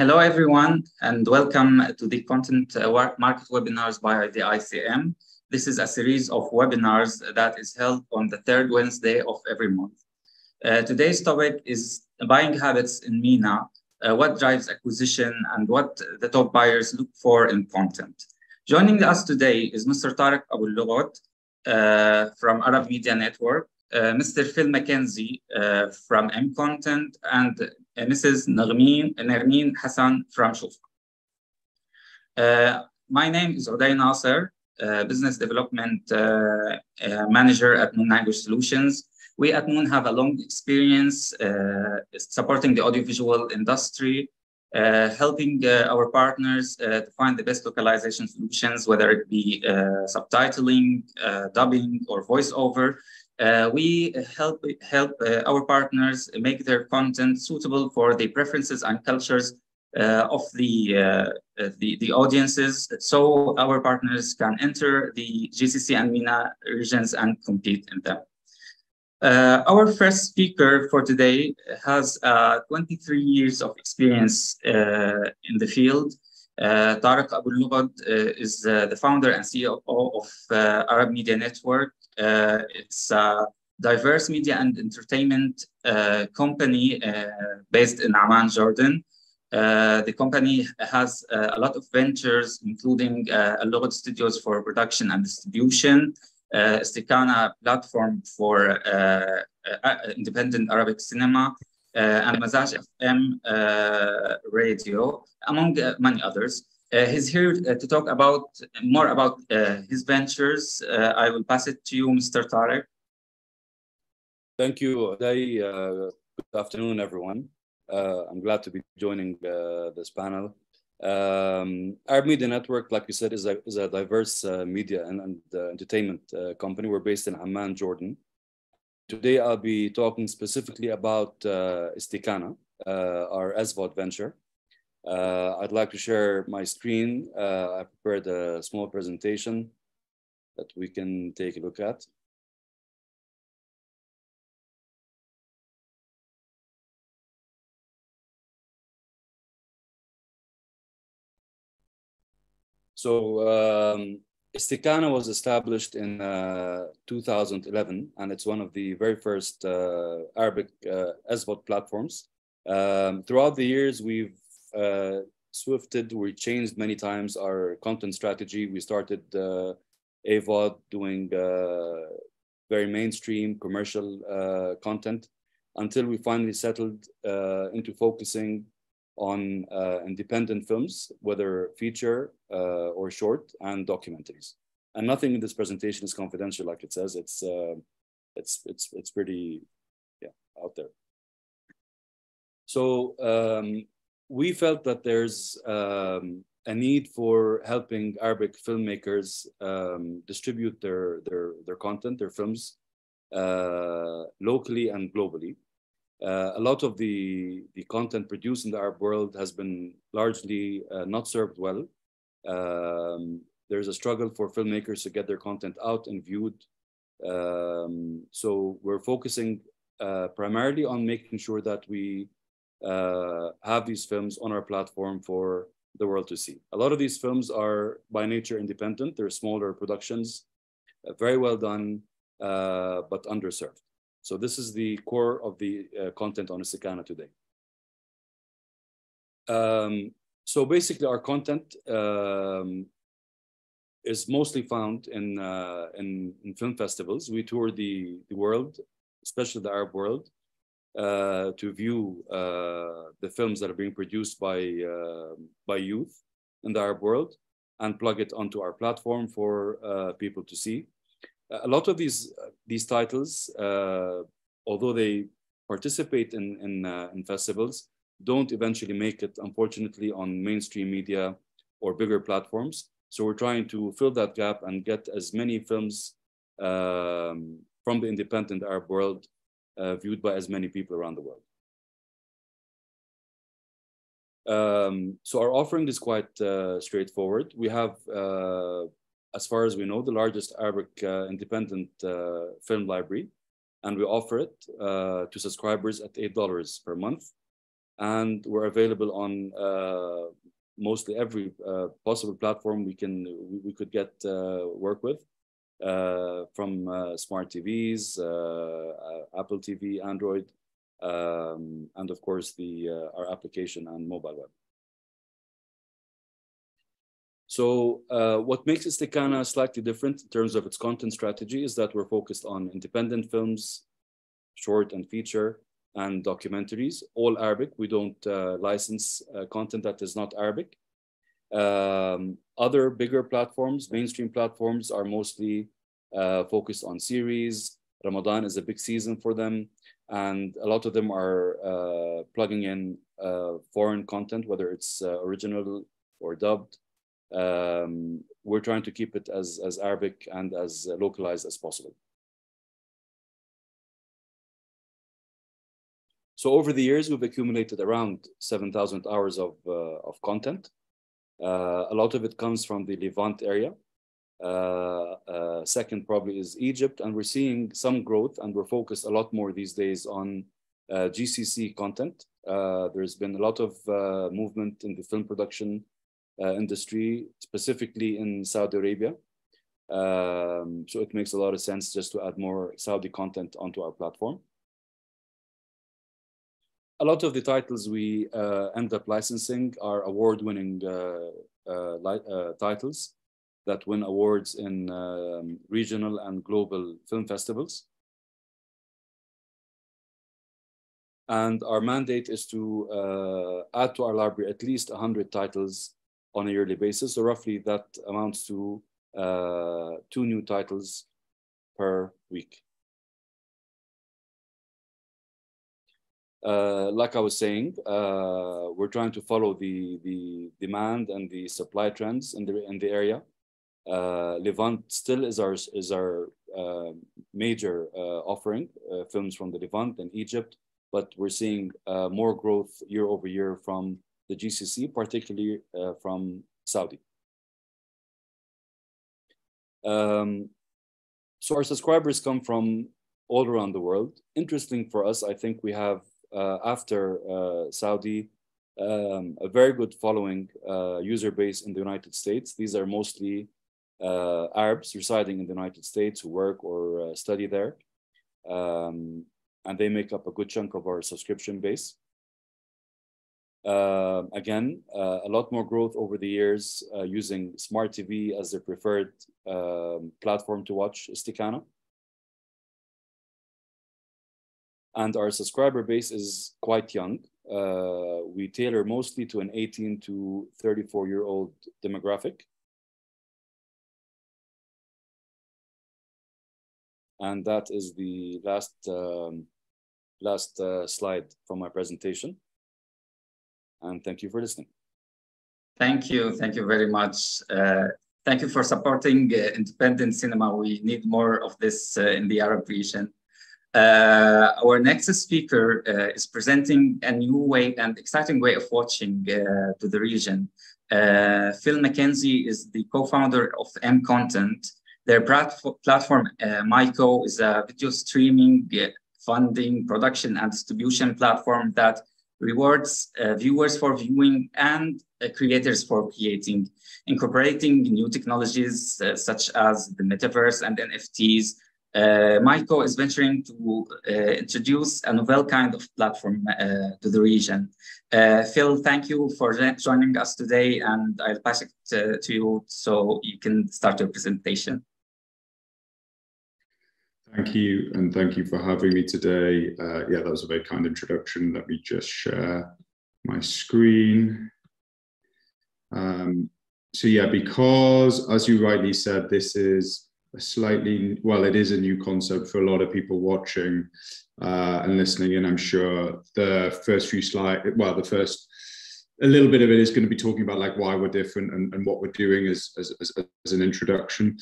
Hello, everyone, and welcome to the Content Market Webinars by the DICM. This is a series of webinars that is held on the third Wednesday of every month. Today's topic is buying habits in MENA, what drives acquisition, and what the top buyers look for in content. Joining us today is Mr. Tariq Abu Lughot from Arab Media Network, Mr. Phil McKenzie from M Content, and Mrs. Nermeen Hassan from Shufa. My name is Uday Nasser, Business Development Manager at Moon Language Solutions. We at Moon have a long experience supporting the audiovisual industry, helping our partners to find the best localization solutions, whether it be subtitling, dubbing, or voiceover. We help our partners make their content suitable for the preferences and cultures of the audiences, so our partners can enter the GCC and MENA regions and compete in them. Our first speaker for today has 23 years of experience in the field. Tariq Abu Lughot is the founder and CEO of Arab Media Network. It's a diverse media and entertainment company based in Amman, Jordan. The company has a lot of ventures, including Al Lughot Studios for production and distribution, Istikana platform for independent Arabic cinema, and Mazaj FM radio, among many others. He's here to talk more about his ventures. I will pass it to you, Mr. Tariq. Thank you, Uday. Good afternoon, everyone. I'm glad to be joining this panel. Arab Media Network, like you said, is a diverse media and entertainment company. We're based in Amman, Jordan. Today, I'll be talking specifically about Istikana, our SVOD venture. I'd like to share my screen. I prepared a small presentation that we can take a look at. So Istikana was established in 2011, and it's one of the very first Arabic SVOD platforms. Throughout the years, we've we changed many times our content strategy. We started AVOD doing very mainstream commercial content until we finally settled into focusing on independent films, whether feature or short, and documentaries. And nothing in this presentation is confidential, like it says. It's pretty out there. So we felt that there's a need for helping Arabic filmmakers distribute their content, their films, locally and globally. A lot of the content produced in the Arab world has been largely not served well. There's a struggle for filmmakers to get their content out and viewed. So we're focusing primarily on making sure that we have these films on our platform for the world to see. A lot of these films are by nature independent. They're smaller productions, very well done, but underserved. So this is the core of the content on Istikana today. So basically our content is mostly found in film festivals. We tour the world, especially the Arab world, to view the films that are being produced by youth in the Arab world and plug it onto our platform for people to see. A lot of these titles, although they participate in festivals, don't eventually make it, unfortunately, on mainstream media or bigger platforms. So we're trying to fill that gap and get as many films from the independent Arab world viewed by as many people around the world. So our offering is quite straightforward. We have, as far as we know, the largest Arabic independent film library, and we offer it to subscribers at $8 per month. and we're available on mostly every possible platform we could get work with, from smart TVs, Apple TV, Android, and of course our application and mobile web. So what makes Istikana slightly different in terms of its content strategy is that we're focused on independent films, short and feature, and documentaries, all Arabic. We don't license content that is not Arabic. Other bigger platforms, mainstream platforms, are mostly focused on series. Ramadan is a big season for them, and a lot of them are plugging in foreign content, whether it's original or dubbed. We're trying to keep it as Arabic and as localized as possible. So over the years, we've accumulated around 7,000 hours of content. A lot of it comes from the Levant area. Second probably is Egypt, and we're seeing some growth, and we're focused a lot more these days on GCC content. There's been a lot of movement in the film production industry, specifically in Saudi Arabia. So it makes a lot of sense just to add more Saudi content onto our platform. A lot of the titles we end up licensing are award-winning titles that win awards in regional and global film festivals. And our mandate is to add to our library at least 100 titles on a yearly basis. So roughly that amounts to 2 new titles per week. Like I was saying, we're trying to follow the demand and the supply trends in the area. Levant still is our major offering, films from the Levant and Egypt, but we're seeing more growth year over year from the GCC, particularly from Saudi. So our subscribers come from all around the world. Interesting for us, I think we have, after Saudi, a very good following user base in the United States. These are mostly Arabs residing in the United States who work or study there. And they make up a good chunk of our subscription base. Again, a lot more growth over the years using smart TV as their preferred platform to watch Istikana. And our subscriber base is quite young. We tailor mostly to an 18 to 34-year-old demographic. And that is the last slide from my presentation. And thank you for listening. Thank you very much. Thank you for supporting independent cinema. We need more of this in the Arab region. Our next speaker is presenting a new way and exciting way of watching to the region. Phil McKenzie is the co-founder of M Content. Their platform, MyCo, is a video streaming, funding, production, and distribution platform that rewards viewers for viewing and creators for creating, incorporating new technologies such as the metaverse and NFTs. MyCo is venturing to introduce a novel kind of platform to the region. Phil, thank you for joining us today, and I'll pass it to you so you can start your presentation. Thank you, and thank you for having me today. Yeah, that was a very kind introduction. Let me just share my screen. So yeah, because as you rightly said, this is a slightly, well, it is a new concept for a lot of people watching and listening, and I'm sure the first few slides, well, a little bit of it is going to be talking about like why we're different and what we're doing as an introduction.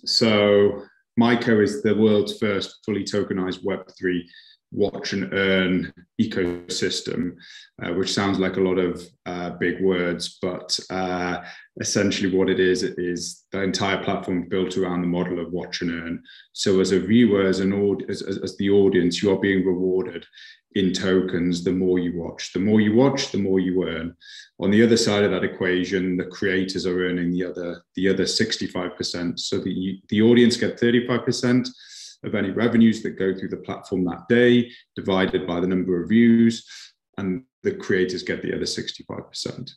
So MyCo is the world's first fully tokenized Web3 watch and earn ecosystem, which sounds like a lot of big words, but essentially what it is the entire platform built around the model of watch and earn. So as a viewer, as the audience, you are being rewarded in tokens. The more you watch, the more you earn. On the other side of that equation, the creators are earning the other 65%. So the audience get 35% of any revenues that go through the platform that day, divided by the number of views, and the creators get the other 65%.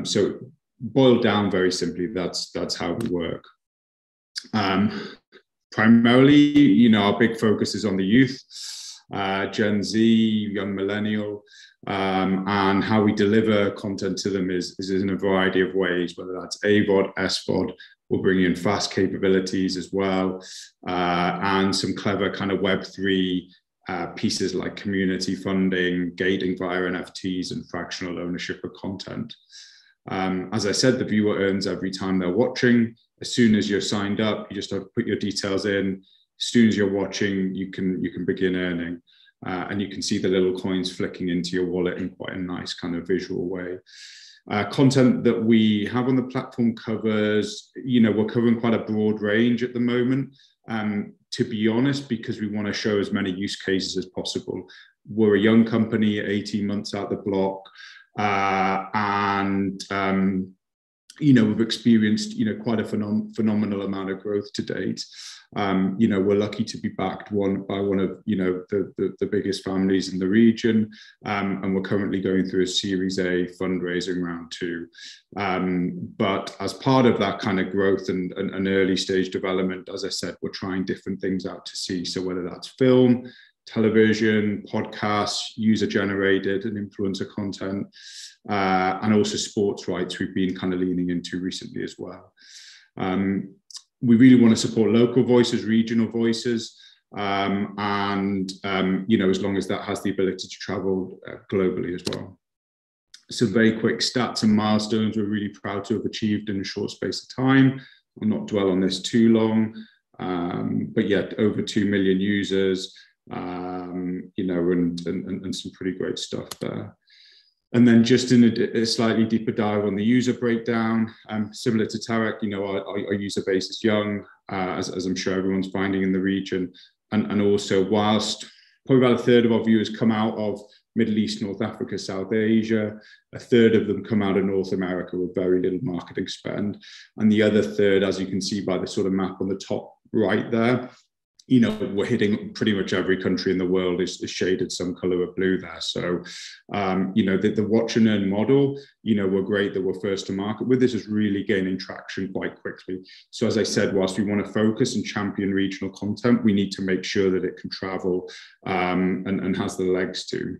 So boiled down very simply, that's how we work. Primarily, our big focus is on the youth, Gen Z, young millennial, and how we deliver content to them is in a variety of ways, whether that's AVOD, SVOD. We'll bring in fast capabilities as well, and some clever kind of Web3 pieces like community funding, gating via NFTs, and fractional ownership of content. As I said, the viewer earns every time they're watching. As soon as you're signed up, you just have to put your details in. As soon as you're watching, you can begin earning, and you can see the little coins flicking into your wallet in quite a nice kind of visual way. Content that we have on the platform covers, we're covering quite a broad range at the moment, to be honest, because we want to show as many use cases as possible. We're a young company, 18 months out the block, and we've experienced, quite a phenomenal amount of growth to date. We're lucky to be backed by one of, the biggest families in the region. And we're currently going through a Series A fundraising round 2. But as part of that kind of growth and early stage development, as I said, we're trying different things out to see. So whether that's film, television, podcasts, user-generated and influencer content, and also sports rights we've been kind of leaning into recently as well. We really want to support local voices, regional voices, and as long as that has the ability to travel globally as well. Some very quick stats and milestones we're really proud to have achieved in a short space of time. I'll not dwell on this too long, but yet over 2 million users, and some pretty great stuff there. And then just in a slightly deeper dive on the user breakdown, similar to Tarek, our user base is young, as I'm sure everyone's finding in the region. And also, whilst probably about a third of our viewers come out of Middle East, North Africa, South Asia, a third of them come out of North America with very little marketing spend. And the other third, as you can see by the sort of map on the top right there, we're hitting pretty much every country in the world is shaded some color of blue there. So, the watch and earn model, we're great that we're first to market with this, is really gaining traction quite quickly. So as I said, whilst we want to focus and champion regional content, we need to make sure that it can travel and has the legs to.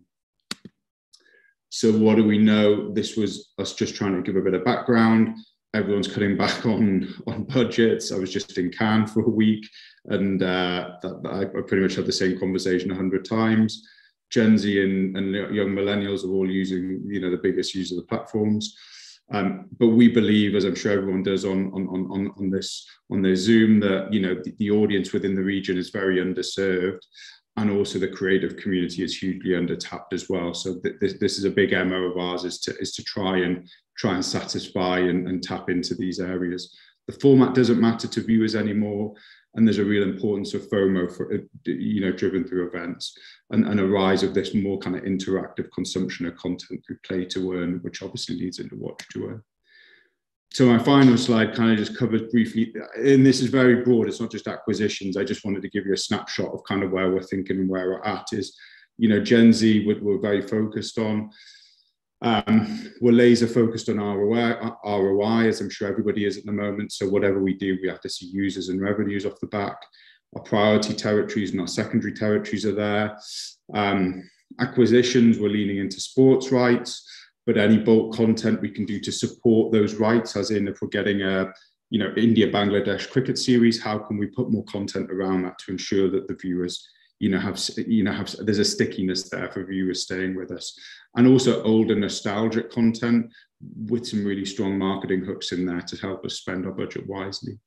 So what do we know? This was us just trying to give a bit of background. Everyone's cutting back on budgets. I was just in Cannes for a week, and I pretty much had the same conversation 100 times. Gen Z and young millennials are all using, the biggest users of the platforms. But we believe, as I'm sure everyone does on their Zoom, that the audience within the region is very underserved, and also the creative community is hugely undertapped as well. So this is a big MO of ours, is to try and satisfy and tap into these areas. The format doesn't matter to viewers anymore, and there's a real importance of FOMO for driven through events, and a rise of this more kind of interactive consumption of content through play to earn, which obviously leads into watch to earn. So my final slide kind of just covers briefly, and this is very broad, it's not just acquisitions. I just wanted to give you a snapshot of kind of where we're thinking and where we're at. Is, Gen Z we're very focused on. We're laser focused on ROI, as I'm sure everybody is at the moment. So whatever we do, we have to see users and revenues off the back. Our priority territories and our secondary territories are there. Acquisitions, we're leaning into sports rights, but any bulk content we can do to support those rights, as in if we're getting a India-Bangladesh cricket series, how can we put more content around that to ensure that the viewers there's a stickiness there for viewers staying with us. And also older nostalgic content with some really strong marketing hooks in there to help us spend our budget wisely.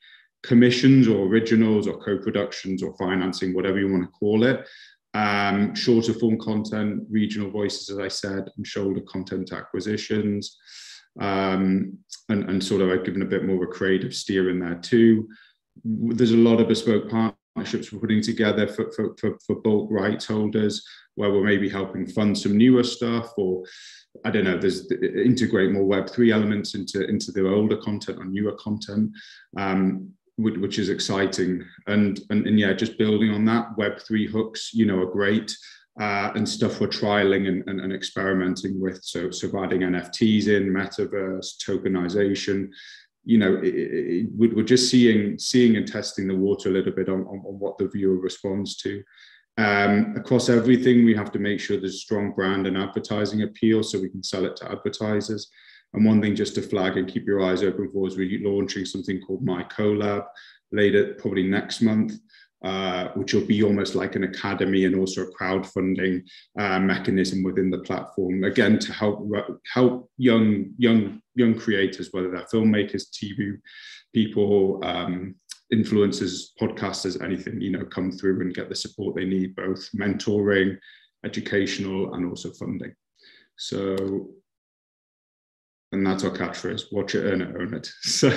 Commissions or originals or co-productions or financing, whatever you want to call it, shorter form content, regional voices, as I said, and shoulder content acquisitions. And sort of I've given a bit more of a creative steer in there too. There's a lot of bespoke partnerships we're putting together for bulk rights holders, where we're maybe helping fund some newer stuff, or I don't know, there's integrate more Web3 elements into the older content or newer content, which is exciting. And yeah, just building on that, Web3 hooks, you know, are great. And stuff we're trialing and experimenting with. So adding NFTs in, metaverse, tokenization, you know, we're just seeing and testing the water a little bit on what the viewer responds to. Across everything, we have to make sure there's strong brand and advertising appeal so we can sell it to advertisers. And one thing just to flag and keep your eyes open for is we're launching something called My Collab later, probably next month. Which will be almost like an academy and also a crowdfunding mechanism within the platform, again to help young creators, whether they're filmmakers, TV people, influencers, podcasters, anything, you know, come through and get the support they need, both mentoring, educational, and also funding. So. And that's our catchphrase: watch it, earn it, own it. So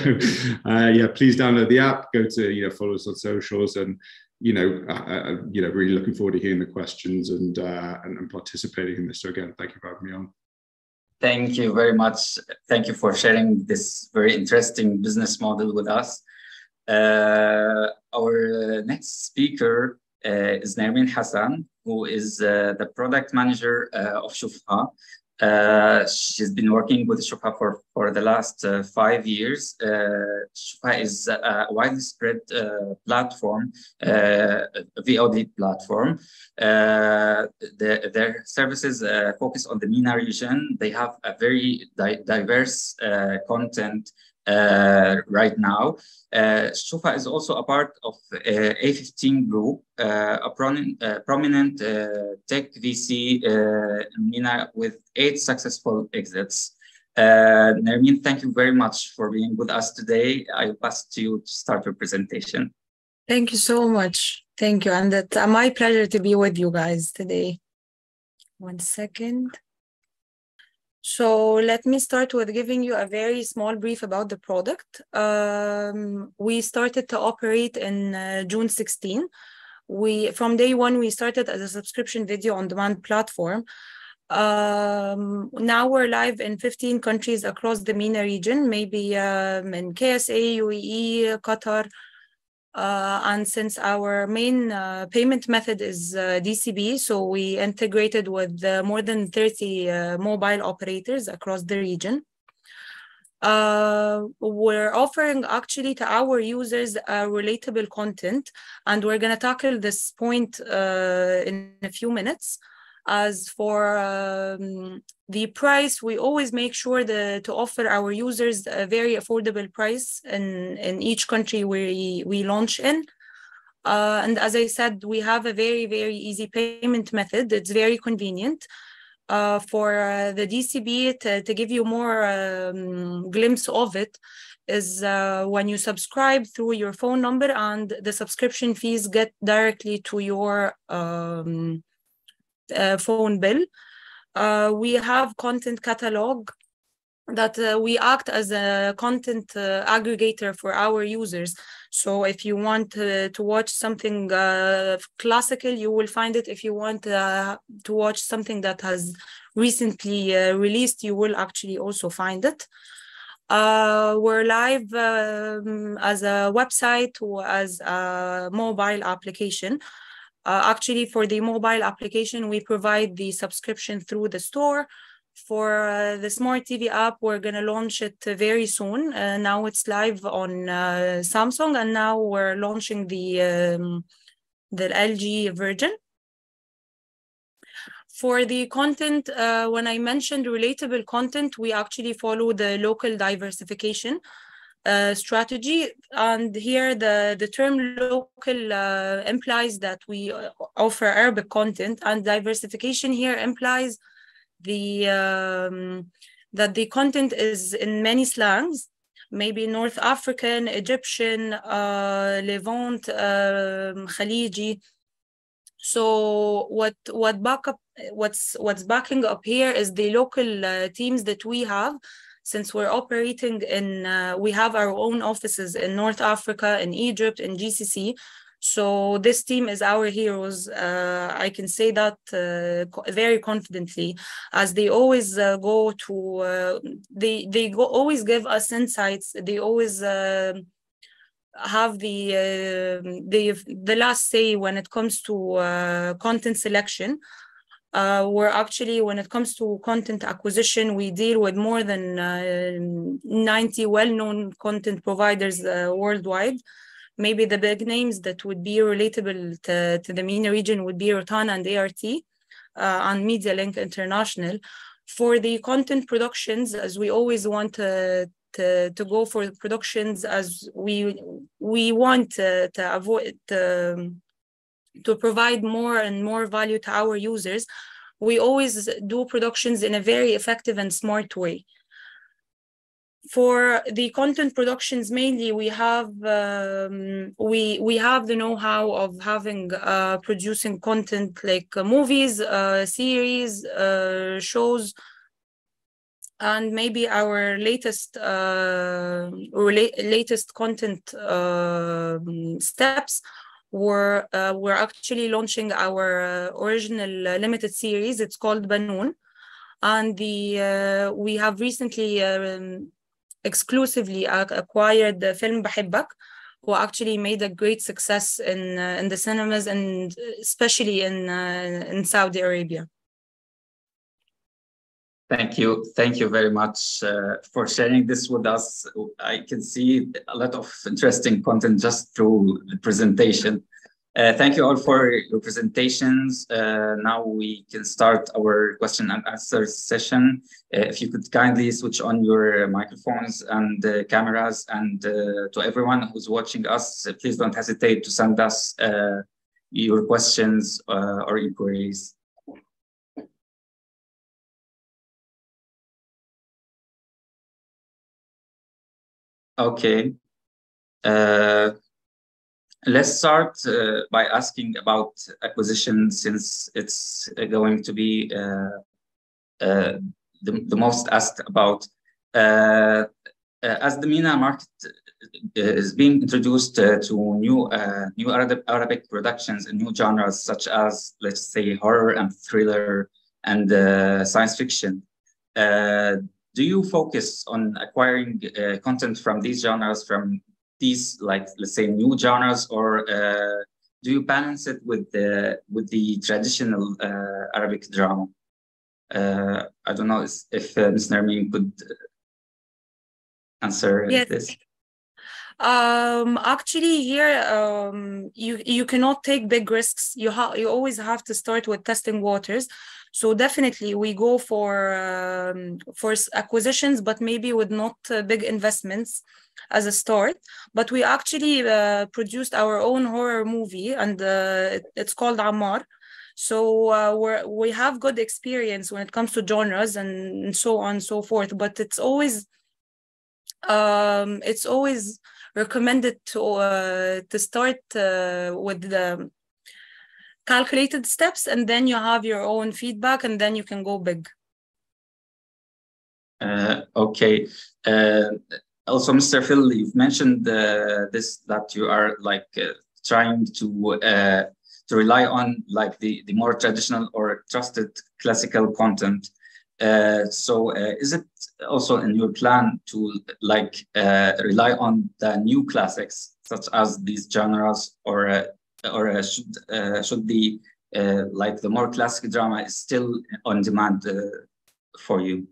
yeah, please download the app, go to, you know, follow us on socials, and you know, really looking forward to hearing the questions and participating in this. So again, thank you for having me on. Thank you very much. Thank you for sharing this very interesting business model with us. Our next speaker is Nermin Hassan, who is the product manager of Shufha. She's been working with Shufha for the last 5 years. Shufha is a widely spread platform, VOD platform. Their services focus on the MENA region. They have a very diverse content right now. Shufha is also a part of A15 Group, a prominent tech VC in MENA with 8 successful exits. Nermin, thank you very much for being with us today. I'll pass to you to start your presentation. Thank you so much. Thank you. And it's my pleasure to be with you guys today. 1 second. So let me start with giving you a very small brief about the product. We started to operate in June 16. From day one, we started as a subscription video on demand platform. Now we're live in 15 countries across the MENA region, maybe in KSA, UAE, Qatar. And since our main payment method is DCB, so we integrated with more than 30 mobile operators across the region. We're offering actually to our users relatable content, and we're going to tackle this point in a few minutes. As for the price, we always make sure to offer our users a very affordable price in each country we launch in. And as I said, we have a very, very easy payment method. It's very convenient. For the DCB, to give you more glimpse of it, is when you subscribe through your phone number, and the subscription fees get directly to your phone bill. We have content catalog that we act as a content aggregator for our users. So if you want to watch something classical, you will find it. If you want to watch something that has recently released, you will actually also find it. We're live as a website or as a mobile application. Actually, for the mobile application, we provide the subscription through the store. For the Smart TV app, we're going to launch it very soon. Now it's live on Samsung, and now we're launching the LG version. For the content, when I mentioned relatable content, we actually follow the local diversification strategy. And here the term local implies that we offer Arabic content, and diversification here implies that the content is in many slangs, maybe North African, Egyptian, Levant, Khaliji. So what's backing up here is the local teams that we have. Since we're operating we have our own offices in North Africa, in Egypt, in GCC. So this team is our heroes. I can say that very confidently, as they always go to, always give us insights. They always have the last say when it comes to content selection. We're actually, when it comes to content acquisition, we deal with more than 90 well-known content providers worldwide. Maybe the big names that would be relatable to the MENA region would be Rotana and ART and MediaLink International. For the content productions, as we always want to go for productions, as we want to avoid to provide more and more value to our users, we always do productions in a very effective and smart way. For the content productions, mainly we have we have the know-how of having producing content like movies, series, shows, and maybe our latest content steps. We're actually launching our original limited series. It's called Banoon, and we have recently exclusively acquired the film بحبك, who actually made a great success in the cinemas, and especially in Saudi Arabia. Thank you very much for sharing this with us. I can see a lot of interesting content just through the presentation. Thank you all for your presentations. Now we can start our question and answer session. If you could kindly switch on your microphones and cameras, and to everyone who's watching us, please don't hesitate to send us your questions or inquiries. Okay. Let's start by asking about acquisition, since it's going to be the most asked about. As the MENA market is being introduced to new Arabic productions and new genres, such as, let's say, horror and thriller and science fiction. Do you focus on acquiring content from these genres, from these, like, let's say, new genres, or do you balance it with the traditional Arabic drama? I don't know if Ms. Nermeen could answer this. Actually, here you cannot take big risks. You always have to start with testing waters. So definitely we go for acquisitions, but maybe with not big investments as a start. But we actually produced our own horror movie, and it's called Ammar. So we have good experience when it comes to genres and so on and so forth. But it's always recommended to start with the calculated steps, and then you have your own feedback, and then you can go big. Okay. Also, Mr. Phil, you've mentioned this, that you are trying to rely on the more traditional or trusted classical content. So is it also in your plan to rely on the new classics, such as these genres, or should the more classic drama is still on demand for you?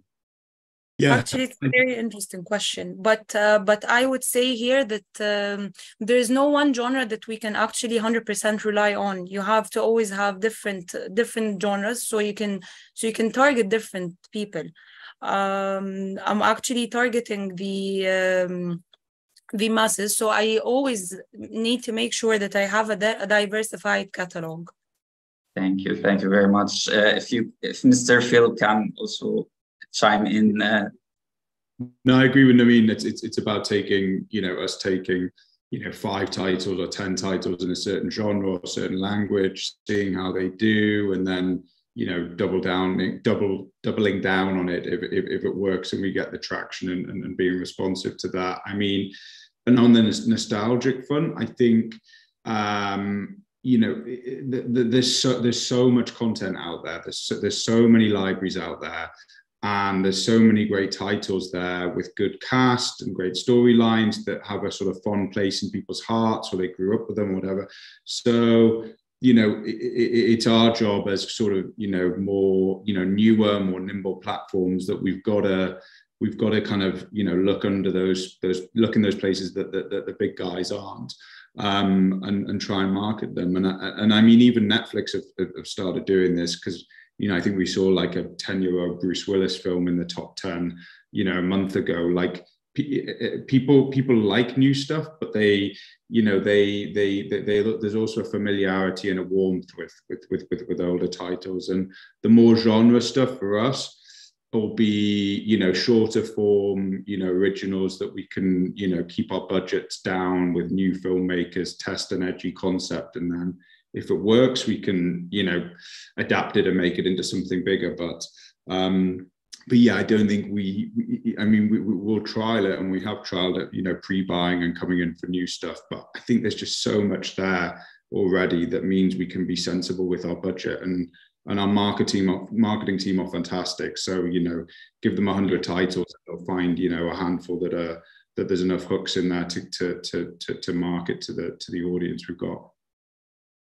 Yeah, actually, it's a very interesting question. But I would say here that there is no one genre that we can actually 100% rely on. You have to always have different genres, so you can target different people. I'm actually targeting the masses, so I always need to make sure that I have a diversified catalog. Thank you very much. If Mr. Phil can also chime in. No, I agree with Nermeen. It's about taking, us taking 5 titles or 10 titles in a certain genre or a certain language, seeing how they do, and then doubling down on it if it works and we get the traction and being responsive to that. I mean, and on the nostalgic front, I think there's so much content out there. There's so many libraries out there, and there's so many great titles there with good cast and great storylines that have a sort of fond place in people's hearts, or they grew up with them or whatever. So it's our job as sort of more newer, more nimble platforms that we've got to kind of look under those places that the big guys aren't, and try and market them. And I mean, even Netflix have started doing this, because I think we saw like a 10-year-old Bruce Willis film in the top 10 a month ago. Like people like new stuff, but there's also a familiarity and a warmth with older titles. And the more genre stuff for us will be shorter form originals that we can keep our budgets down with new filmmakers, test an edgy concept, and then if it works we can adapt it and make it into something bigger. But yeah, I don't think we'll trial it, and we have trialed it pre-buying and coming in for new stuff, but I think there's just so much there already that means we can be sensible with our budget, and our marketing team are fantastic. So give them 100 titles, they'll find a handful that there's enough hooks in there to market to the audience we've got.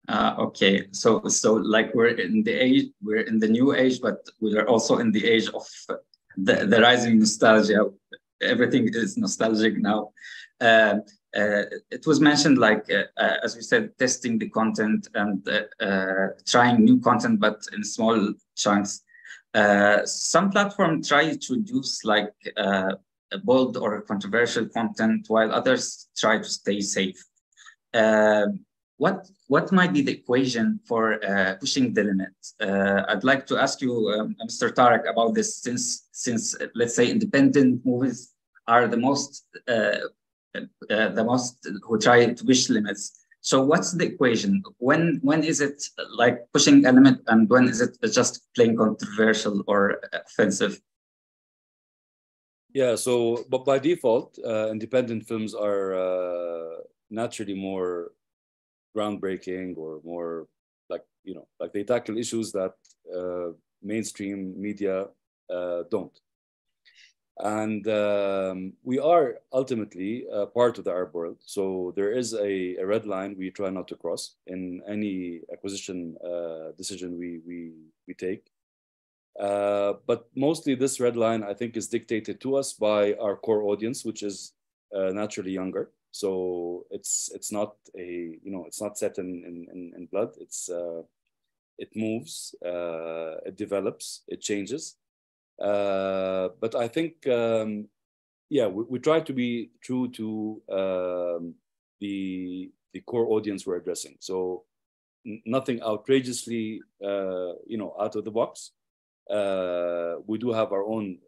Okay, so like we're in the new age, but we are also in the age of the rising nostalgia. Everything is nostalgic now. It was mentioned, like as we said, testing the content and trying new content, but in small chunks. Some platforms try to introduce like bold or controversial content, while others try to stay safe. What might be the equation for pushing the limit? I'd like to ask you, Mr. Tarek, about this, since let's say independent movies are the most who try to push limits. So what's the equation? When is it like pushing a limit, and when is it just plain controversial or offensive? Yeah, so but by default, independent films are naturally more groundbreaking, or more like they tackle issues that mainstream media don't. And we are ultimately part of the Arab world, so there is a red line we try not to cross in any acquisition decision we take. But mostly this red line, I think, is dictated to us by our core audience, which is naturally younger. So it's not it's not set in blood. It moves, it develops, it changes. But I think we try to be true to the core audience we're addressing. So nothing outrageously out of the box. We do have our own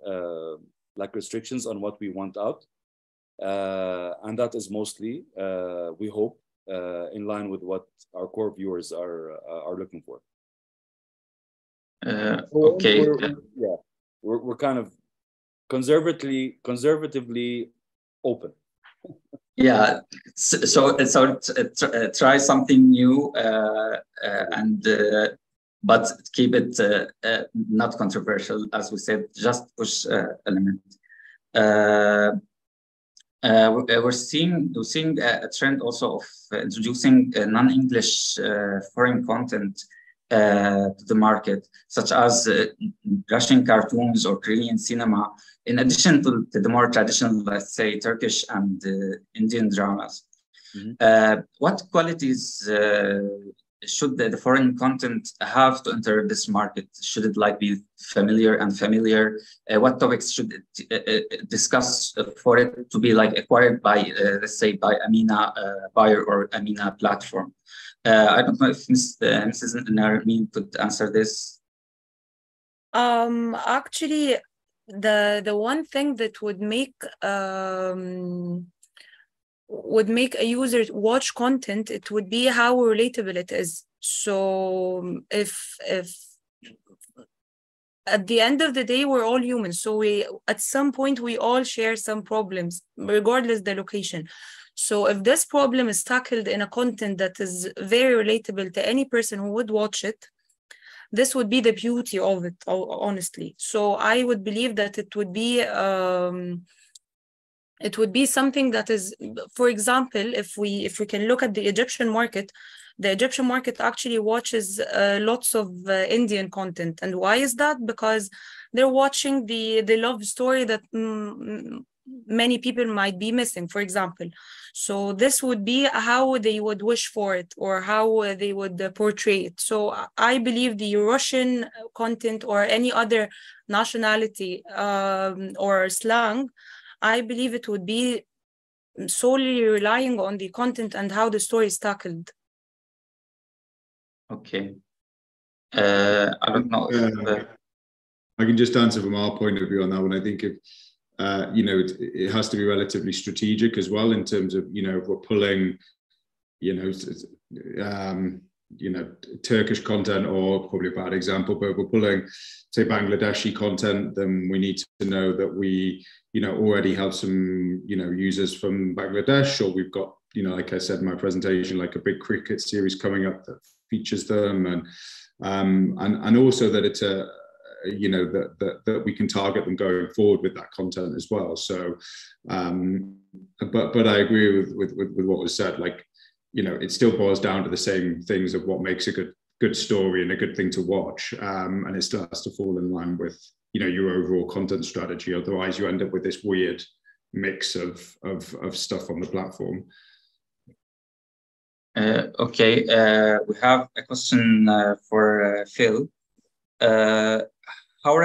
like restrictions on what we want out. And that is mostly, we hope, in line with what our core viewers are looking for. Okay. We're kind of conservatively open. Yeah. So try something new, and but keep it not controversial, as we said. Just push a limit. We're seeing a trend also of introducing non-English foreign content to the market, such as Russian cartoons or Korean cinema, in addition to the more traditional, let's say, Turkish and Indian dramas. Mm-hmm. What qualities should the foreign content have to enter this market? Should it like be familiar and familiar? What topics should it discuss for it to be like acquired by, let's say, by a MENA buyer or a MENA platform? I don't know if Mrs. Narmeen could answer this. Actually, the one thing that would make would make a user watch content, it would be how relatable it is. So if at the end of the day, we're all humans. So at some point, we all share some problems, regardless the location. So if this problem is tackled in a content that is very relatable to any person who would watch it, this would be the beauty of it, honestly. So I would believe that it would be something that is, for example, if we can look at the Egyptian market, the Egyptian market actually watches lots of Indian content. And why is that? Because they're watching the love story that many people might be missing, for example. So this would be how they would wish for it, or how they would portray it. So I believe the Russian content or any other nationality or slang, I believe it would be solely relying on the content and how the story is tackled. Okay. I don't know if, I can just answer from our point of view on that one. I think if it has to be relatively strategic as well in terms of, if we're pulling, Turkish content, or probably a bad example, but we're pulling, say, Bangladeshi content, then we need to know that we, already have some, users from Bangladesh, or we've got, like I said in my presentation, like a big cricket series coming up that features them, and also that it's a, that we can target them going forward with that content as well. So, but I agree with what was said. Like, it still boils down to the same things of what makes a good story and a good thing to watch, and it still has to fall in line with your overall content strategy. Otherwise, you end up with this weird mix of stuff on the platform. Okay, we have a question for Phil. How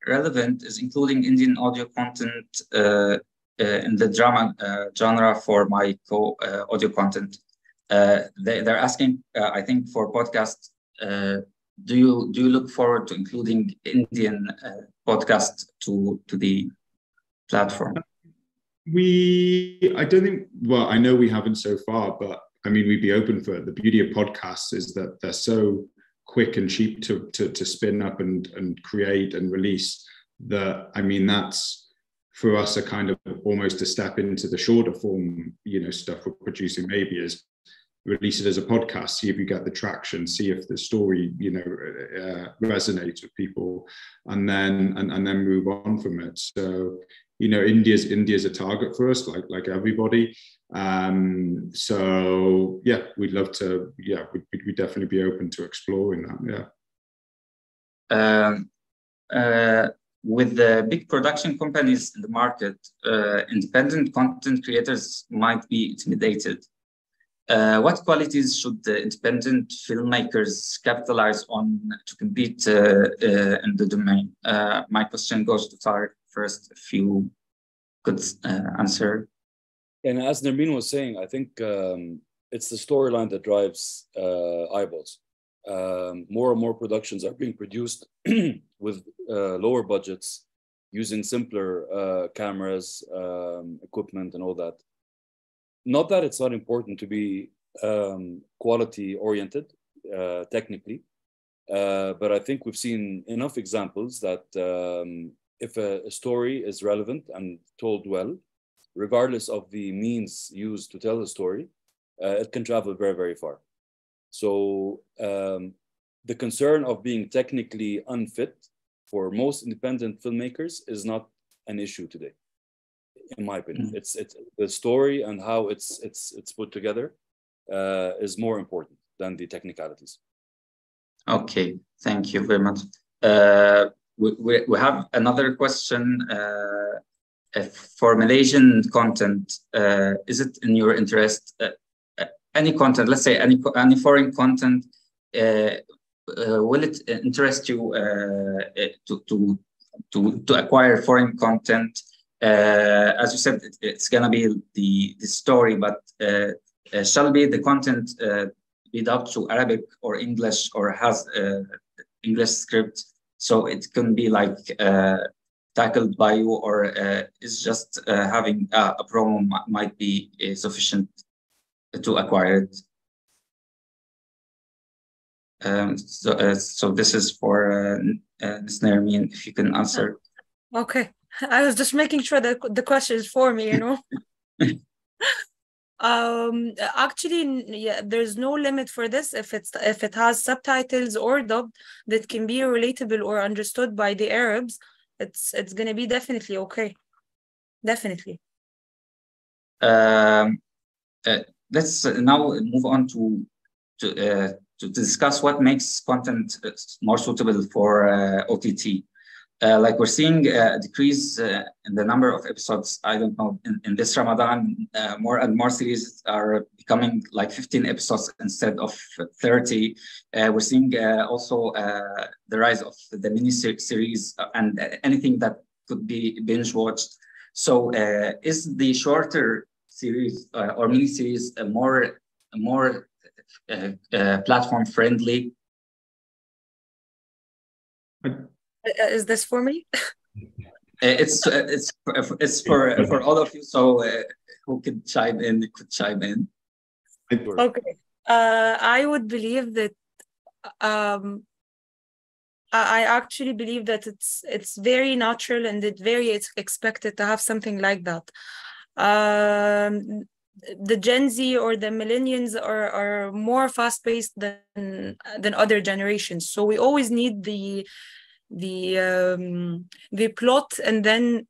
relevant is including Indian audio content in the drama genre for my audio content? They're asking, I think, for podcasts. Do you look forward to including Indian podcasts to the platform? I don't think. Well, I know we haven't so far, but I mean, we'd be open for it. The beauty of podcasts is that they're so quick and cheap to spin up and create and release, that, I mean, that's for us a kind of almost a step into the shorter form, stuff we're producing. Maybe is release it as a podcast, see if you get the traction, see if the story, resonates with people, and then move on from it. So, India's a target for us, like everybody. So yeah, we'd love to. Yeah, we'd definitely be open to exploring that. Yeah. With the big production companies in the market, independent content creators might be intimidated. What qualities should the independent filmmakers capitalize on to compete in the domain? My question goes to Tariq first, if you could answer. And as Nermeen was saying, I think it's the storyline that drives eyeballs. More and more productions are being produced with lower budgets, using simpler cameras, equipment, and all that. Not that it's not important to be quality oriented technically, but I think we've seen enough examples that if a story is relevant and told well, regardless of the means used to tell the story, it can travel very, very far. So the concern of being technically unfit for most independent filmmakers is not an issue today, in my opinion. It's the story and how it's put together is more important than the technicalities. Okay, thank you very much. We have another question. For Malaysian content, is it in your interest? Any content, let's say any foreign content, will it interest you to acquire foreign content? As you said, it's gonna be the story, but shall be the content be dubbed to Arabic or English, or has English script, so it can be like tackled by you, or is just having a promo might be sufficient to acquire it? So this is for Ms. Nermeen, if you can answer. Okay, I was just making sure that the question is for me, you know. Actually, yeah, there's no limit for this. If it has subtitles or dubbed that can be relatable or understood by the Arabs, it's gonna be definitely okay. Definitely. Let's now move on to discuss what makes content more suitable for OTT. Like we're seeing a decrease in the number of episodes. I don't know, in this Ramadan, more and more series are becoming like 15 episodes instead of 30. We're seeing also the rise of the mini series and anything that could be binge watched. So is the shorter series or mini series more platform friendly? Is this for me? It's for all of you. So who could chime in? Could chime in. Okay. I would believe that. I actually believe that it's very natural and it's expected to have something like that. The Gen Z or the millennials are more fast-paced than other generations. So we always need the plot, and then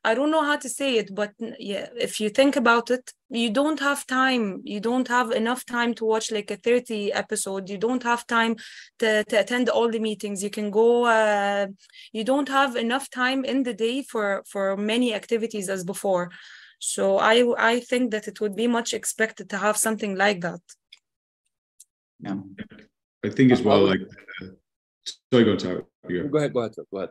I don't know how to say it, but yeah, if you think about it, you don't have time. You don't have enough time to watch like a 30 episode. You don't have time to attend all the meetings. You can go. You don't have enough time in the day for many activities as before. So I think that it would be much expected to have something like that. Yeah, I think as well. Like, sorry, go ahead. Go ahead.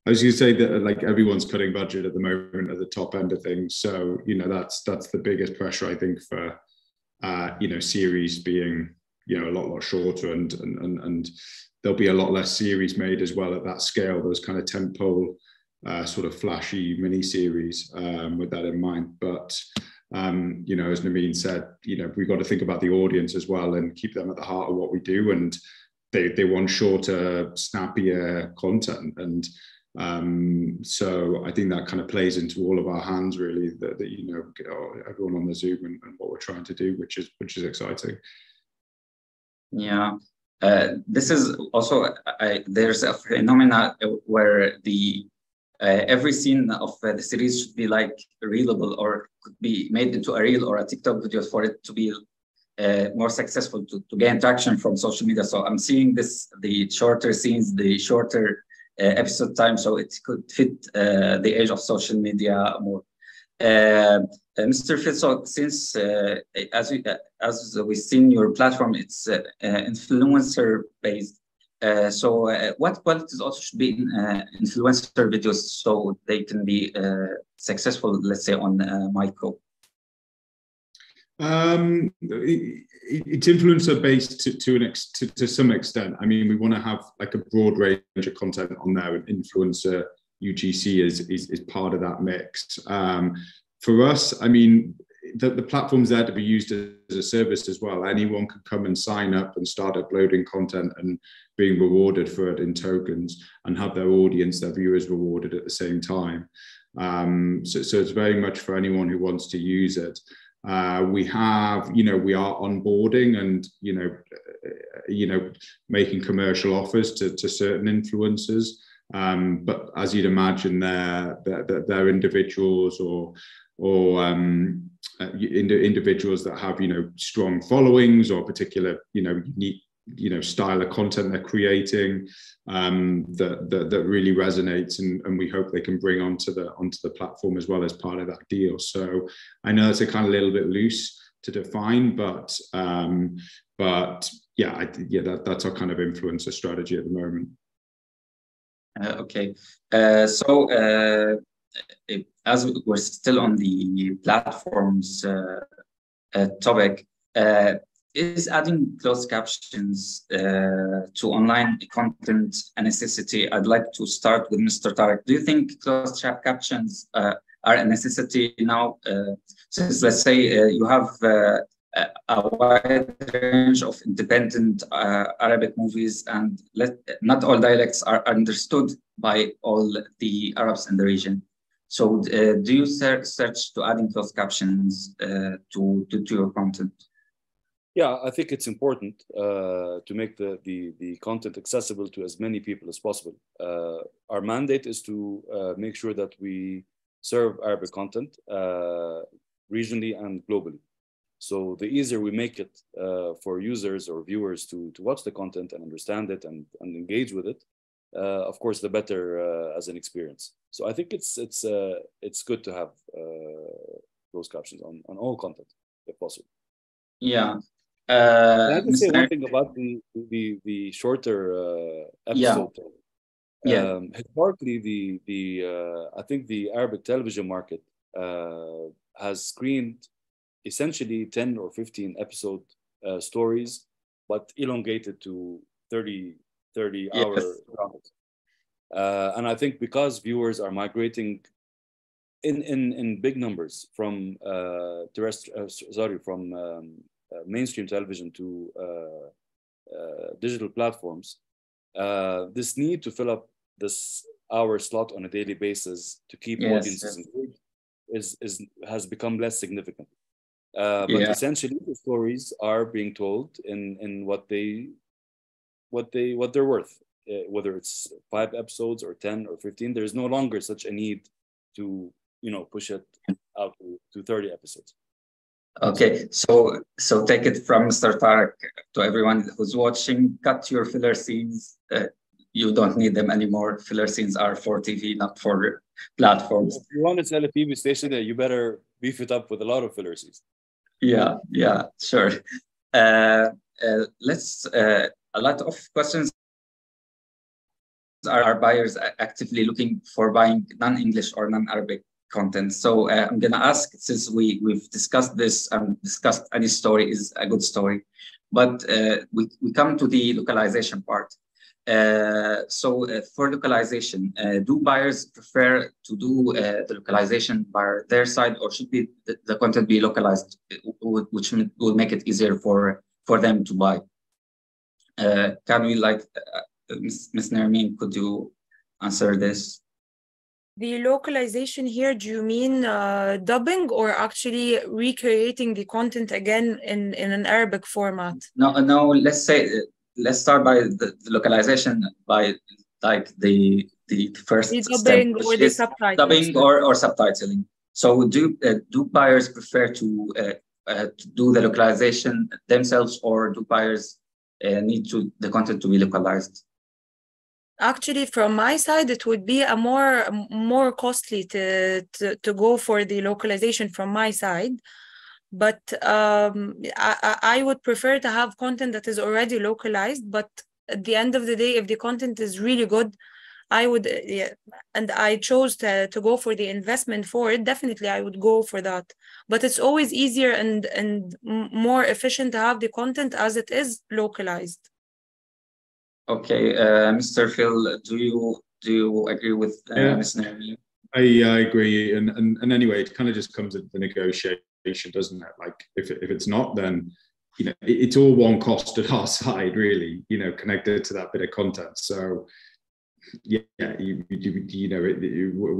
I was going to say that like everyone's cutting budget at the moment at the top end of things. So, you know, that's the biggest pressure, I think, for, you know, series being, you know, a lot shorter and there'll be a lot less series made as well at that scale, those kind of tentpole sort of flashy mini series with that in mind. But, you know, as Nermeen said, you know, we've got to think about the audience as well and keep them at the heart of what we do. And they want shorter, snappier content. And so I think that kind of plays into all of our hands, really, that you know, everyone on the Zoom and what we're trying to do, which is exciting. Yeah, this is also there's a phenomena where the every scene of the series should be like reelable or could be made into a reel or a TikTok video for it to be more successful to gain traction from social media. So I'm seeing the shorter scenes, the shorter episode time, so it could fit the age of social media more. Mr. Fitzo, since as we've seen your platform, it's influencer based. So what qualities also should be in influencer videos so they can be successful, let's say, on micro? It's influencer based to some extent. I mean, we want to have like a broad range of content on there, and influencer UGC is part of that mix. For us, I mean, the platform's there to be used as a service as well. Anyone can come and sign up and start uploading content and being rewarded for it in tokens, and have their audience, their viewers, rewarded at the same time. So it's very much for anyone who wants to use it. We have, you know, we are onboarding and, you know, making commercial offers to certain influencers. But as you'd imagine, they're individuals or individuals that have, you know, strong followings or particular, you know, unique, you know, style of content they're creating that really resonates, and we hope they can bring onto the platform as well as part of that deal. So I know it's a kind of little bit loose to define, but yeah, that's our kind of influencer strategy at the moment. Okay, so as we're still on the platforms topic, is adding closed captions to online content a necessity? I'd like to start with Mr. Tariq. Do you think closed captions are a necessity now? Since let's say you have a wide range of independent Arabic movies, and not all dialects are understood by all the Arabs in the region. So do you search to adding closed captions to your content? Yeah, I think it's important to make the content accessible to as many people as possible. Our mandate is to make sure that we serve Arabic content regionally and globally. So the easier we make it for users or viewers to watch the content and understand it and engage with it, of course, the better as an experience. So I think it's good to have closed captions on all content if possible. Yeah. Can I just say one thing about the shorter episode? Yeah. Historically, I think the Arabic television market has screened essentially 10 or 15 episode stories, but elongated to 30 hour dramas. And I think because viewers are migrating in big numbers from mainstream television to digital platforms, this need to fill up this hour slot on a daily basis to keep audiences engaged has become less significant. But essentially, the stories are being told in what they're worth. Whether it's 5 episodes or 10 or 15, there's no longer such a need to push it out to 30 episodes. Okay, so take it from Mr. Tariq to everyone who's watching. Cut your filler scenes. You don't need them anymore. Filler scenes are for TV, not for platforms. If you want to sell a TV station, you better beef it up with a lot of filler scenes. Yeah, sure. Let's. A lot of questions are buyers actively looking for buying non-English or non-Arabic content. So I'm going to ask, since we've discussed this and discussed any story is a good story, but we come to the localization part. So for localization, do buyers prefer to do the localization by their side, or should the content be localized, which will make it easier for them to buy? Can we, Ms. Nermeen, could you answer this? The localization here, do you mean dubbing or actually recreating the content again in an Arabic format? No, let's start by the localization by the first the dubbing step, or the subtitling. Dubbing or subtitling. So do buyers prefer to do the localization themselves, or do buyers need the content to be localized? Actually, from my side, it would be a more costly to go for the localization from my side. But I would prefer to have content that is already localized. But at the end of the day, if the content is really good, I would, and I chose to go for the investment for it, definitely I would go for that. But it's always easier and more efficient to have the content as it is localized. Okay, Mr. Phil, do you agree with Ms. Nermeen? I agree, and anyway, it kind of just comes into the negotiation, doesn't it? Like if it's not, then it's all one cost at our side, really. Connected to that bit of content. So we're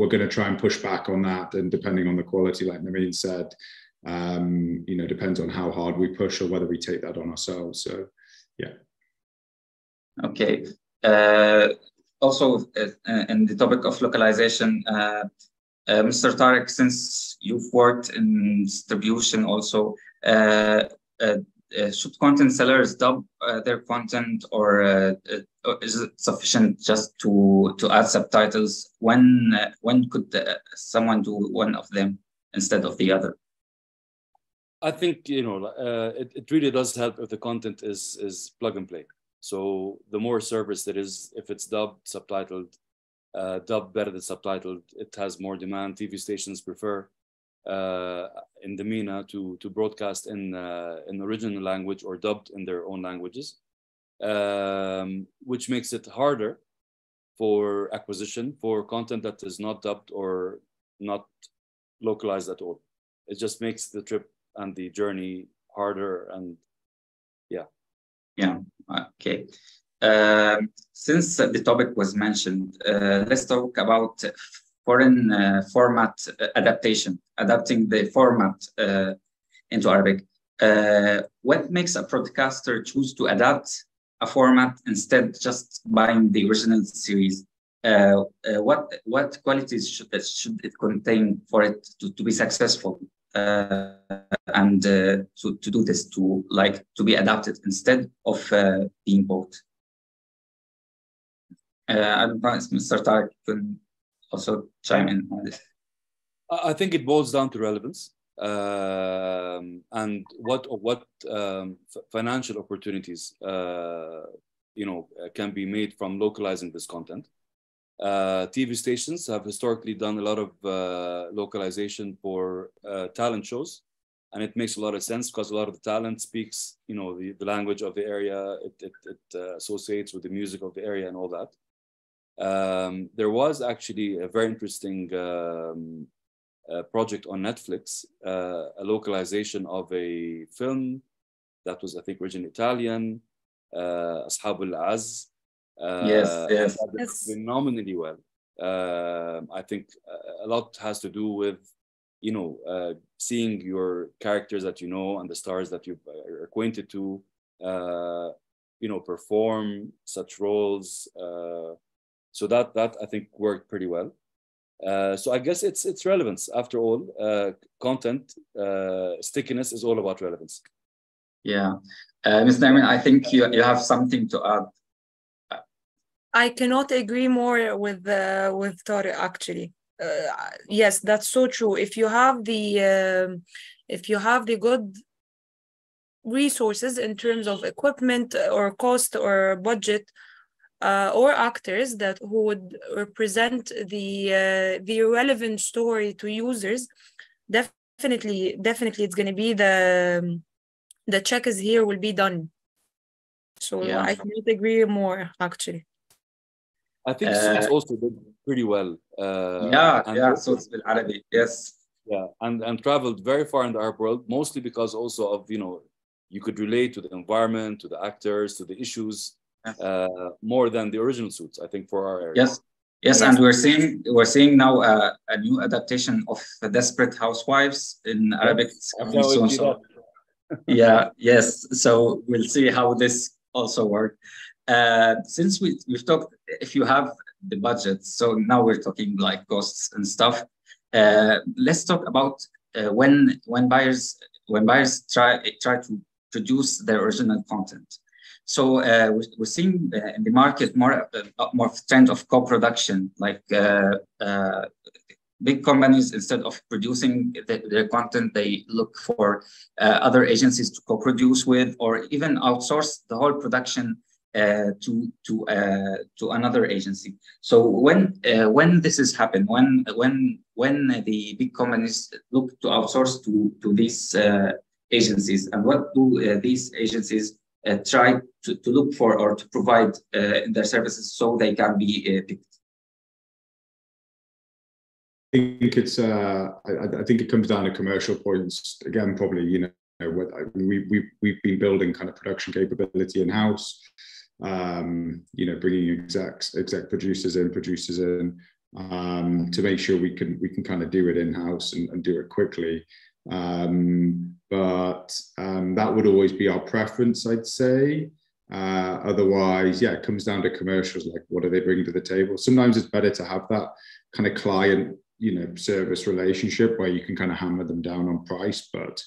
going to try and push back on that, and depending on the quality, like Nermeen said, depends on how hard we push or whether we take that on ourselves. So yeah. Okay. Also, in the topic of localization, Mr. Tariq, since you've worked in distribution also, should content sellers dub their content, or is it sufficient just to add subtitles? When could someone do one of them instead of the other? I think it really does help if the content is plug and play. So the more service there is, if it's dubbed, subtitled, dubbed better than subtitled, it has more demand. TV stations prefer in the MENA to broadcast in original language or dubbed in their own languages, which makes it harder for acquisition for content that is not dubbed or not localized at all. It just makes the trip and the journey harder, and yeah. Yeah, okay. Since the topic was mentioned, let's talk about foreign format adaptation, adapting the format into Arabic. What makes a broadcaster choose to adapt a format instead just buying the original series? What qualities should it contain for it to be successful and to do this, to be adapted instead of being bought? I don't know if Mr. Tariq can also chime in on this. I think it boils down to relevance and what financial opportunities can be made from localizing this content. TV stations have historically done a lot of localization for talent shows, and it makes a lot of sense because a lot of the talent speaks, the language of the area. It associates with the music of the area and all that. There was actually a very interesting project on Netflix, a localization of a film that was, I think, originally Italian, Ashab al-Az. Yes. Phenomenally well. I think a lot has to do with, seeing your characters that and the stars that you're acquainted to, perform such roles. So that I think worked pretty well. So I guess it's relevance after all. Content stickiness is all about relevance. Yeah, Ms. Naiman, I think you have something to add. I cannot agree more with Tariq, actually. Yes, that's so true. If you have the good resources in terms of equipment or cost or budget, or actors who would represent the relevant story to users, definitely it's going to be the check is here will be done. So yeah. I cannot agree more, actually. I think Suits also did pretty well. Suits bil Arabic, yes. Yeah, and traveled very far in the Arab world, mostly because also of, you could relate to the environment, to the actors, to the issues, more than the original Suits, I think, for our area. Yes, and we're seeing now a new adaptation of The Desperate Housewives in Arabic. Yes. So we'll see how this also works. Since we've talked, if you have the budget, so now we're talking like costs and stuff. Let's talk about when buyers try to produce their original content. So we're seeing in the market more trend of co-production, like big companies, instead of producing their content, they look for other agencies to co-produce with, or even outsource the whole production to another agency. So when this is happen, when the big companies look to outsource to these agencies, and what do these agencies try to look for or to provide in their services so they can be picked? I think it's I think it comes down to commercial points again. Probably we've been building kind of production capability in house. Bringing exec producers in to make sure we can kind of do it in house and do it quickly. But that would always be our preference, I'd say. Otherwise, it comes down to commercials, like what are they bringing to the table. Sometimes it's better to have that kind of client, service relationship where you can kind of hammer them down on price, but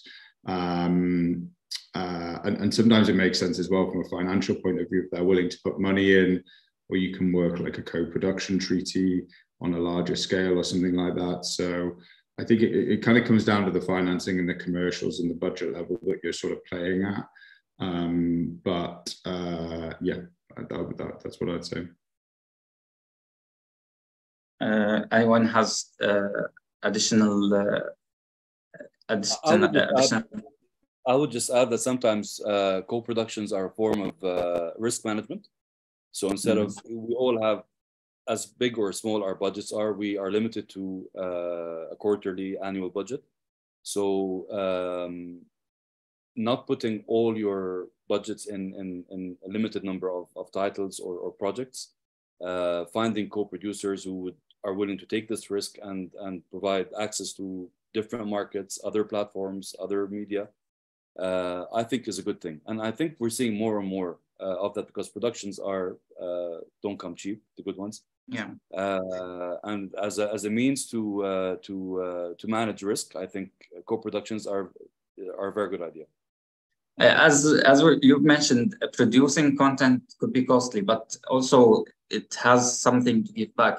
and sometimes it makes sense as well from a financial point of view if they're willing to put money in, or you can work like a co-production treaty on a larger scale or something like that. So I think it kind of comes down to the financing and the commercials and the budget level that you're sort of playing at. That's what I'd say. Anyone has additional I would just add that sometimes co-productions are a form of risk management. So instead of, we all have, as big or small our budgets are, we are limited to a quarterly annual budget. So not putting all your budgets in a limited number of titles or projects, finding co-producers who are willing to take this risk and provide access to different markets, other platforms, other media, I think is a good thing. And I think we're seeing more and more of that, because productions don't come cheap, the good ones. Yeah. And as a means to manage risk, I think co-productions are a very good idea. As you've mentioned, producing content could be costly, but also it has something to give back.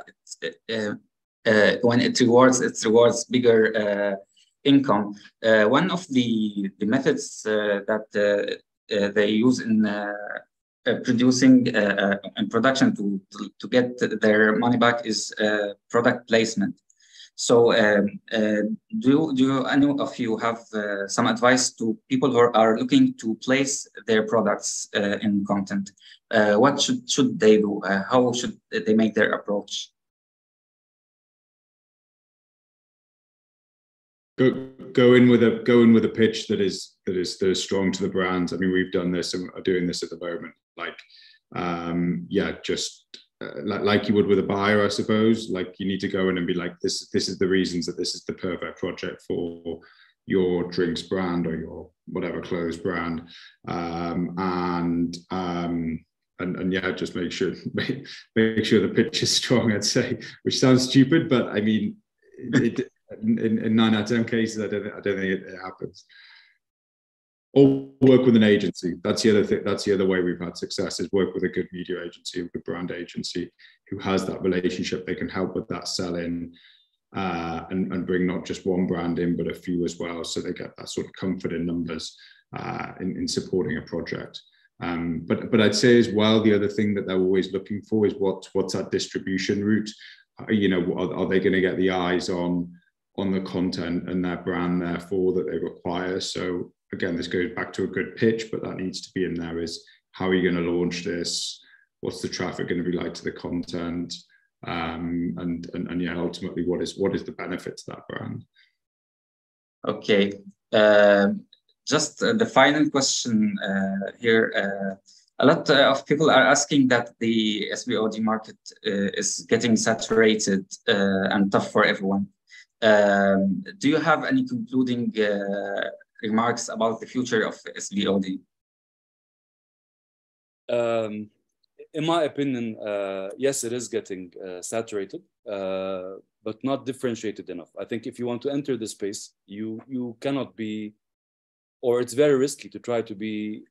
When it rewards bigger income. One of the methods that they use in producing and production to get their money back is product placement. So do any of you have some advice to people who are looking to place their products in content? What should they do? How should they make their approach? Go in with a pitch that is strong to the brand. I mean, we've done this and are doing this at the moment. Like you would with a buyer, I suppose. Like, you need to go in and be like, this is the reasons that this is the perfect project for your drinks brand or your whatever clothes brand, and yeah, just make sure the pitch is strong, I'd say, which sounds stupid, but I mean, in 9 out of 10 cases, I don't think it happens. Or work with an agency. That's the other thing. That's the other way we've had success, is work with a good media agency, a good brand agency who has that relationship. They can help with that sell-in and bring not just one brand in, but a few as well. So they get that sort of comfort in numbers in supporting a project. But I'd say as well, the other thing that they're always looking for is what's that distribution route? You know, are they going to get the eyes on the content and their brand, therefore, that they require? So again, this goes back to a good pitch, but that needs to be in there, is how are you going to launch this? What's the traffic going to be like to the content? And yeah, ultimately, what is the benefit to that brand? Okay. Just the final question here. A lot of people are asking that the SVOD market is getting saturated and tough for everyone. Do you have any concluding remarks about the future of SVOD? In my opinion, yes, it is getting saturated, but not differentiated enough. I think if you want to enter this space, you cannot be, or it's very risky to try to be,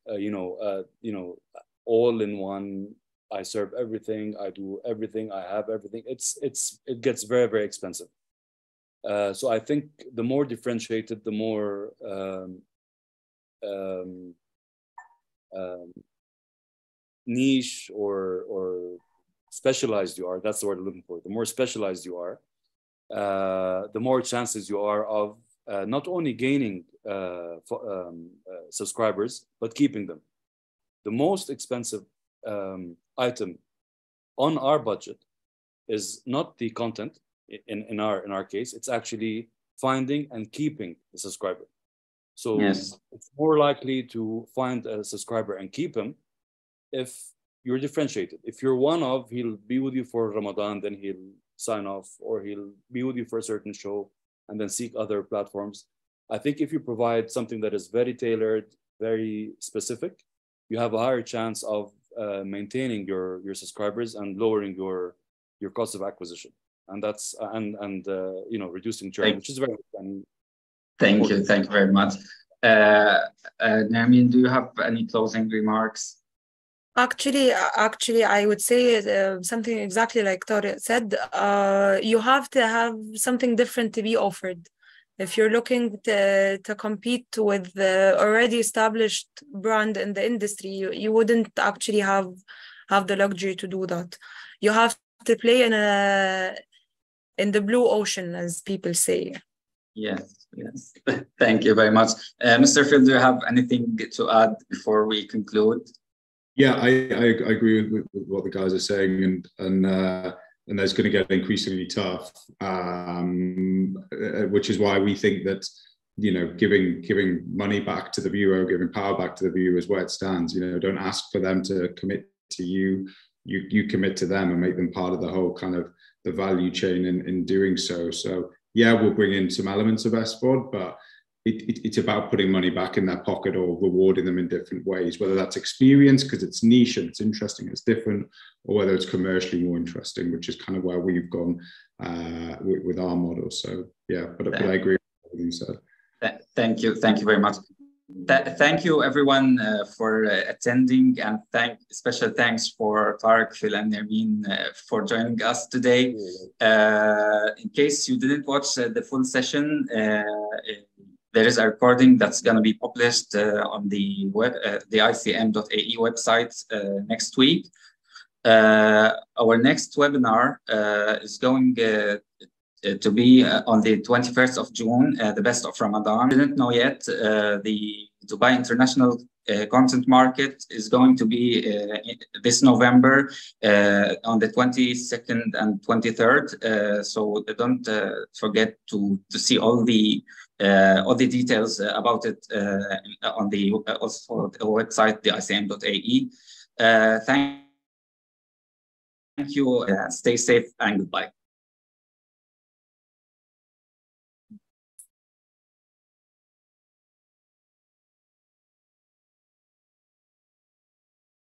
all in one. I serve everything, I do everything, I have everything. It gets very, very expensive. So I think the more differentiated, the more niche or specialized you are. That's the word I'm looking for. The more specialized you are, the more chances you are of not only gaining subscribers, but keeping them. The most expensive item on our budget is not the content. In our case, it's actually finding and keeping the subscriber. So yes, it's more likely to find a subscriber and keep him if you're differentiated. If you're one of, he'll be with you for Ramadan, then he'll sign off, or he'll be with you for a certain show and then seek other platforms. I think if you provide something that is very tailored, very specific, you have a higher chance of maintaining your subscribers and lowering your cost of acquisition. And that's reducing churn, which is very important. Thank you very much. Nermin, do you have any closing remarks? Actually, I would say something exactly like Tariq said. You have to have something different to be offered. If you're looking to compete with the already established brand in the industry, you wouldn't actually have the luxury to do that. You have to play in the blue ocean, as people say. Yes, yes. Thank you very much. Mr. Phil, do you have anything to add before we conclude? Yeah, I agree with what the guys are saying, and that's going to get increasingly tough, which is why we think that, you know, giving money back to the viewer, giving power back to the viewer is where it stands. You know, don't ask for them to commit to you. You commit to them and make them part of the whole kind of the value chain in doing so. So yeah, we'll bring in some elements of SVOD, but it's about putting money back in their pocket or rewarding them in different ways, whether that's experience because it's niche and it's interesting, it's different, or whether it's commercially more interesting, which is kind of where we've gone with our model. So yeah, but I agree with everything you said. Thank you very much. Thank you everyone for attending, and special thanks for Tariq, Phil, and Nermeen for joining us today. In case you didn't watch the full session, there is a recording that's going to be published on the DICM.ae website next week. Our next webinar is going to be on the 21st of June, the best of Ramadan. I didn't know yet, the Dubai International Content Market is going to be this November on the 22nd and 23rd. So don't forget to see all the details about it on the also the website, DICM.ae. Thank you. Stay safe and goodbye.